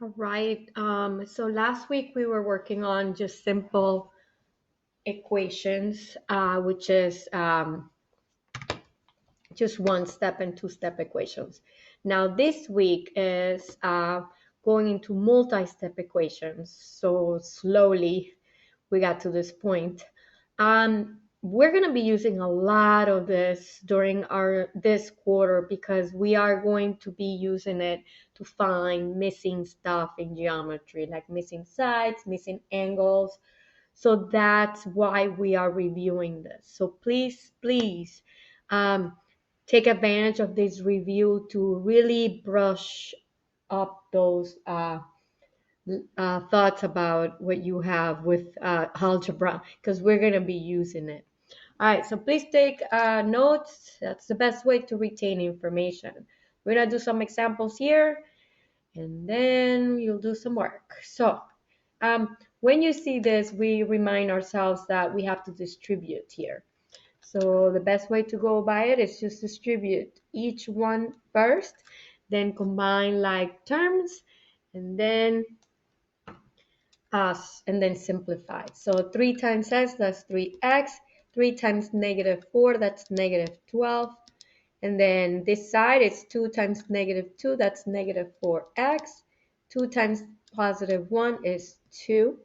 All right. So last week we were working on just simple equations, which is just one step and two-step equations. Now this week is going into multi-step equations. So slowly we got to this point. We're going to be using a lot of this during our this quarter because we are going to be using it to find missing stuff in geometry, like missing sides, missing angles. So that's why we are reviewing this. So please, um, take advantage of this review to really brush up those thoughts about what you have with algebra because we're going to be using it. All right, so please take notes. That's the best way to retain information. We're going to do some examples here and then you'll do some work. So when you see this, we remind ourselves that we have to distribute here. So the best way to go by it is just distribute each one first, then combine like terms, and then us, and then simplify. So 3 times x, that's 3x. 3 times negative 4, that's negative 12. And then this side is 2 times negative 2, that's negative 4x. 2 times positive 1 is 2.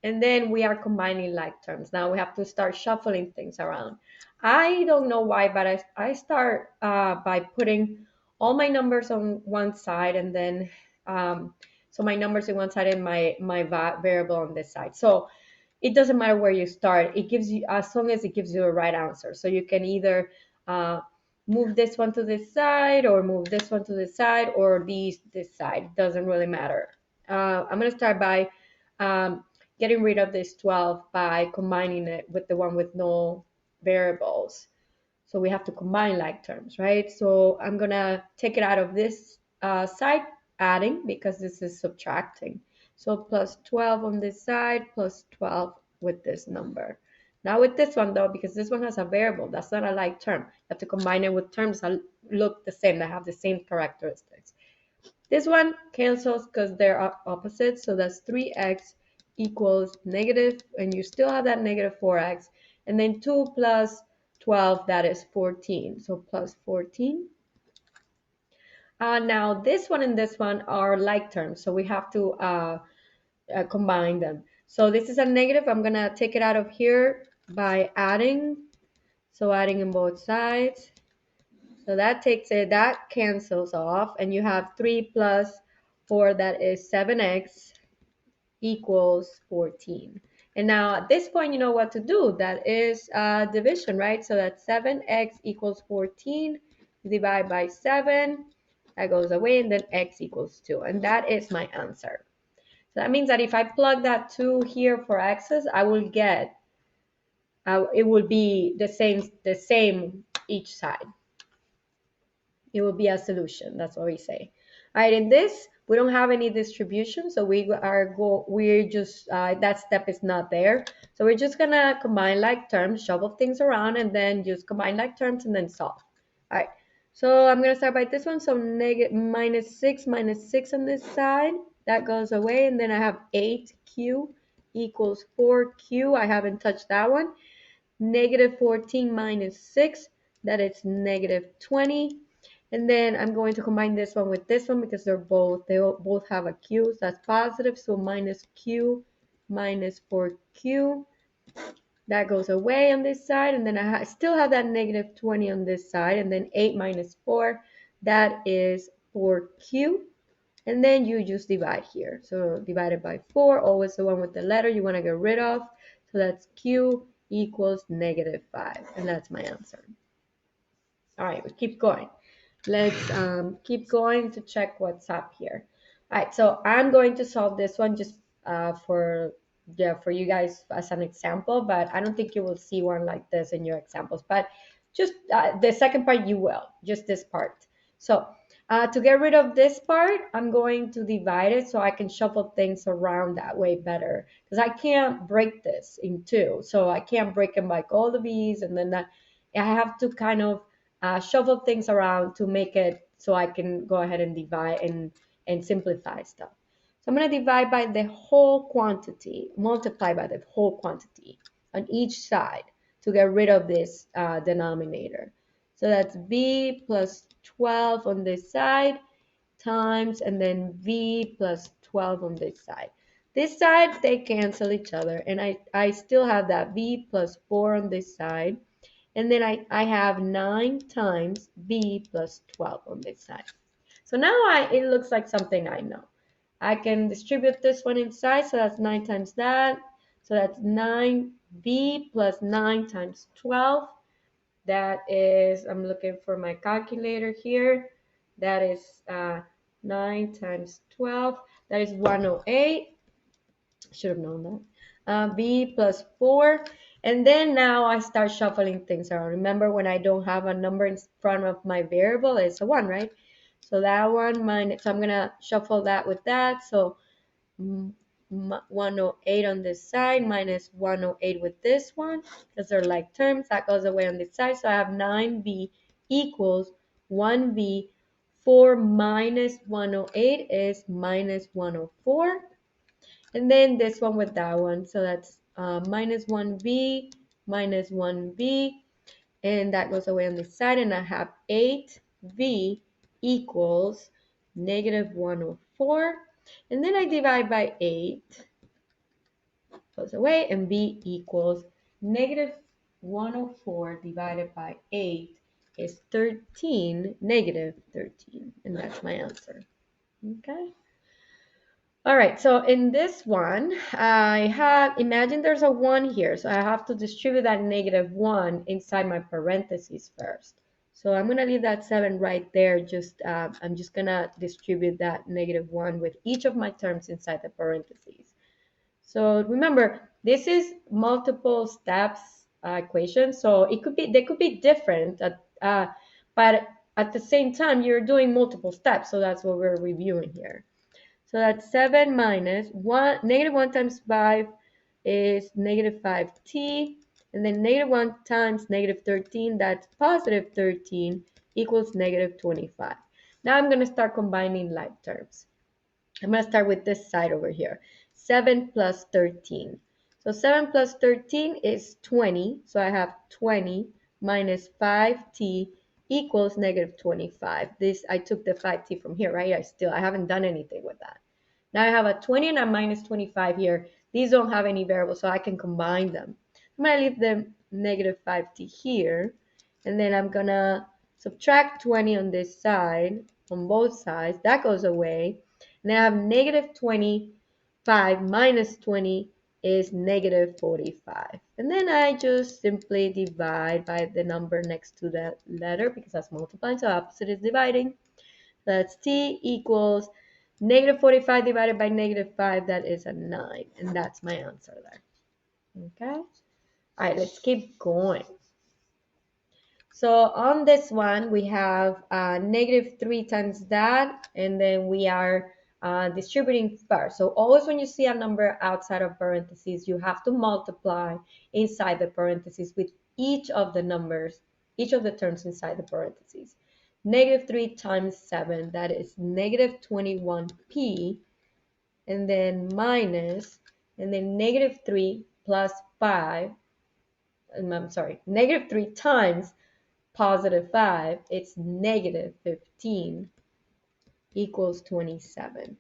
And then we are combining like terms. Now we have to start shuffling things around. I don't know why, but I start by putting all my numbers on one side and then so my numbers on one side and my variable on this side. So it doesn't matter where you start. It gives you, as long as it gives you the right answer. So you can either move this one to this side or move this one to this side or this side. It doesn't really matter. I'm going to start by getting rid of this 12 by combining it with the one with no variables. So we have to combine like terms, right? So I'm going to take it out of this side, adding, because this is subtracting. So plus 12 on this side, plus 12 with this number. Now with this one though, because this one has a variable, that's not a like term. You have to combine it with terms that look the same, that have the same characteristics. This one cancels because they're opposites, so that's 3x equals negative, and you still have that negative 4x, and then 2 plus 12, that is 14, so plus 14. Now this one and this one are like terms, so we have to combine them. So this is a negative, I'm going to take it out of here by adding, so adding in both sides. So that takes it, that cancels off, and you have 3 plus 4, that is 7x equals 14. And now at this point, you know what to do. That is division, right? So that's 7x equals 14. Divide by 7. That goes away, and then x equals 2. And that is my answer. So that means that if I plug that 2 here for x's, I will get, it will be the same each side. It will be a solution. That's what we say. All right, in this, we don't have any distribution, so we're just, that step is not there. So we're just gonna combine like terms, shuffle things around, and then just combine like terms and then solve. All right, so I'm gonna start by this one. So negative minus 6 on this side, that goes away, and then I have 8q equals 4q. I haven't touched that one. Negative 14 minus 6, that is negative 20. And then I'm going to combine this one with this one because they both have a q, so that's positive. So minus q minus 4q, that goes away on this side. And then I still have that negative 20 on this side. And then 8 minus 4, that is 4q. And then you just divide here. So divided by 4, always the one with the letter you want to get rid of. So that's q equals negative 5. And that's my answer. All right, we keep going. Let's keep going to check what's up here. All right, so I'm going to solve this one just for you guys as an example, but I don't think you will see one like this in your examples. But just the second part you will, just this part. So to get rid of this part, I'm going to divide it so I can shuffle things around that way better because I can't break this in two. So I can't break them like all of these and then that. I have to kind of shuffle things around to make it so I can go ahead and divide and simplify stuff. So I'm going to divide by the whole quantity, multiply by the whole quantity on each side to get rid of this denominator. So that's b plus 12 on this side times, and then v plus 12 on this side. This side, they cancel each other, and I still have that v plus 4 on this side, and then I have 9 times v plus 12 on this side. So now it looks like something I know. I can distribute this one inside, so that's 9 times that. So that's 9b plus 9 times 12. That is, I'm looking for my calculator here. That is 9 times 12. That is 108. Should have known that. B plus 4. And then now I start shuffling things around. Remember, when I don't have a number in front of my variable, it's a 1, right? So that one minus, so I'm going to shuffle that with that. So 108 on this side minus 108 with this one, because they're like terms. That goes away on this side. So I have 9b equals 1b. 4 minus 108 is minus 104. And then this one with that one. So that's minus 1b minus 1b. And that goes away on this side. And I have 8v equals negative 104. And then I divide by 8. Goes away. And b equals negative 104 divided by 8 is 13, negative 13. And that's my answer. Okay. All right, so in this one, I have, imagine there's a 1 here, so I have to distribute that negative 1 inside my parentheses first. So I'm going to leave that 7 right there. I'm just going to distribute that negative 1 with each of my terms inside the parentheses. So remember, this is multiple steps equation, so they could be different, but at the same time, you're doing multiple steps, so that's what we're reviewing here. So that's 7 minus 1, negative 1 times 5 is negative 5t. And then negative 1 times negative 13, that's positive 13, equals negative 25. Now I'm going to start combining like terms. I'm going to start with this side over here. 7 plus 13. So 7 plus 13 is 20. So I have 20 minus 5t equals negative 25. This, I took the 5t from here, right? I haven't done anything with that. Now I have a 20 and a minus 25 here. These don't have any variables, so I can combine them. I'm going to leave the negative 5t here, and then I'm going to subtract 20 on this side, on both sides. That goes away. And then I have negative 25 minus 20 is negative 45. And then I just simply divide by the number next to that letter, because that's multiplying, so opposite is dividing. That's t equals negative 45 divided by negative 5. That is a 9. And that's my answer there. Okay. All right, let's keep going. So on this one, we have negative 3 times that, and then we are distributing first. So always when you see a number outside of parentheses, you have to multiply inside the parentheses with each of the numbers, each of the terms inside the parentheses. Negative 3 times 7, that is negative 21p, and then minus, and then negative 3 plus 5, I'm sorry, negative 3 times positive 5, it's negative 15 equals 27.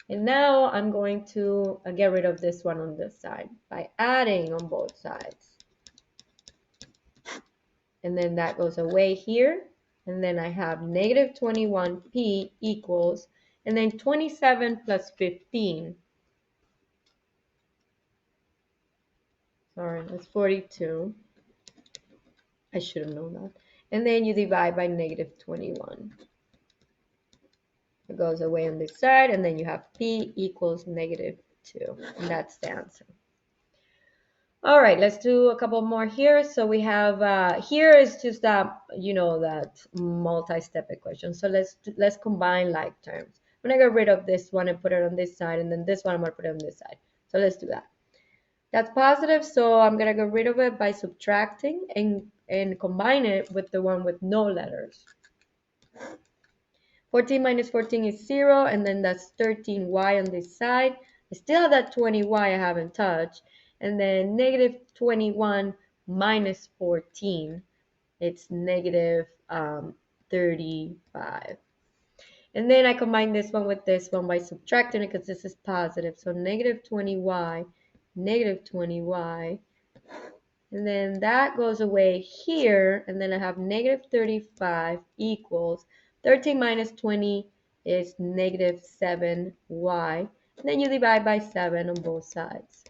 And now I'm going to get rid of this one on this side by adding on both sides. And then that goes away here. And then I have negative 21p equals, and then 27 plus 15. Sorry, that's 42. I should have known that. And then you divide by negative 21. It goes away on this side, and then you have p equals negative 2. And that's the answer. All right, let's do a couple more here. So we have, here is just that, that multi-step equation. So let's combine like terms. I'm going to get rid of this one and put it on this side, and then this one I'm going to put it on this side. So let's do that. That's positive, so I'm going to get rid of it by subtracting and combine it with the one with no letters. 14 minus 14 is 0, and then that's 13y on this side. I still have that 20y I haven't touched. And then negative 21 minus 14, it's negative 35. And then I combine this one with this one by subtracting it because this is positive. So negative 20y, and then that goes away here, and then I have negative 35 equals 13 minus 20 is negative 7y. And then you divide by 7 on both sides.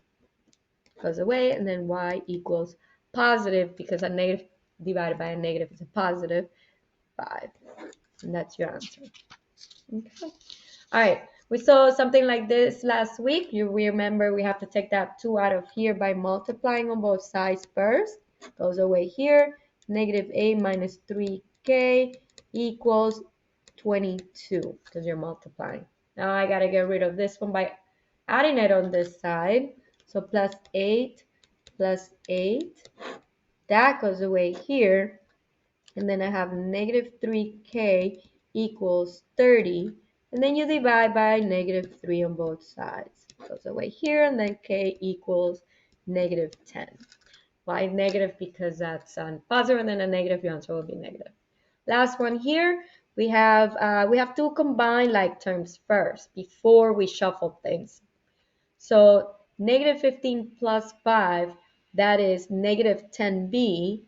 Goes away, and then y equals positive, because a negative divided by a negative is a positive 5. And that's your answer. Okay. All right. We saw something like this last week. You remember we have to take that 2 out of here by multiplying on both sides first. Goes away here. Negative a minus 3k equals 22, because you're multiplying. Now I got to get rid of this one by adding it on this side. So plus 8 plus 8. That goes away here. And then I have negative 3k equals 30. And then you divide by negative 3 on both sides. Goes away here, and then k equals negative 10. Why negative? Because that's positive, and then a negative, your answer will be negative. Last one here, we have to combine like terms first before we shuffle things. So negative 15 plus 5, that is negative 10b.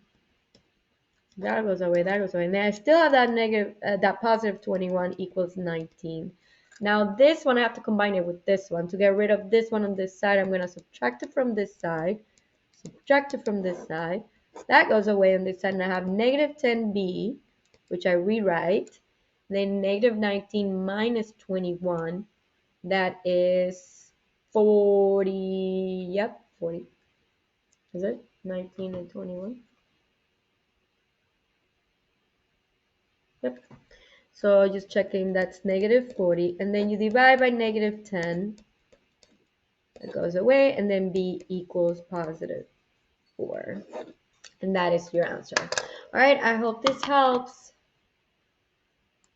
That goes away, that goes away. And then I still have that negative, that positive 21 equals 19. Now this one, I have to combine it with this one. To get rid of this one on this side, I'm going to subtract it from this side. Subtract it from this side. That goes away on this side, and I have negative 10b, which I rewrite. Then negative 19 minus 21, that is 40. Yep, 40. Is it? 19 and 21? Yep. So just checking, that's negative 40. And then you divide by negative 10. It goes away. And then b equals positive 4. And that is your answer. All right, I hope this helps.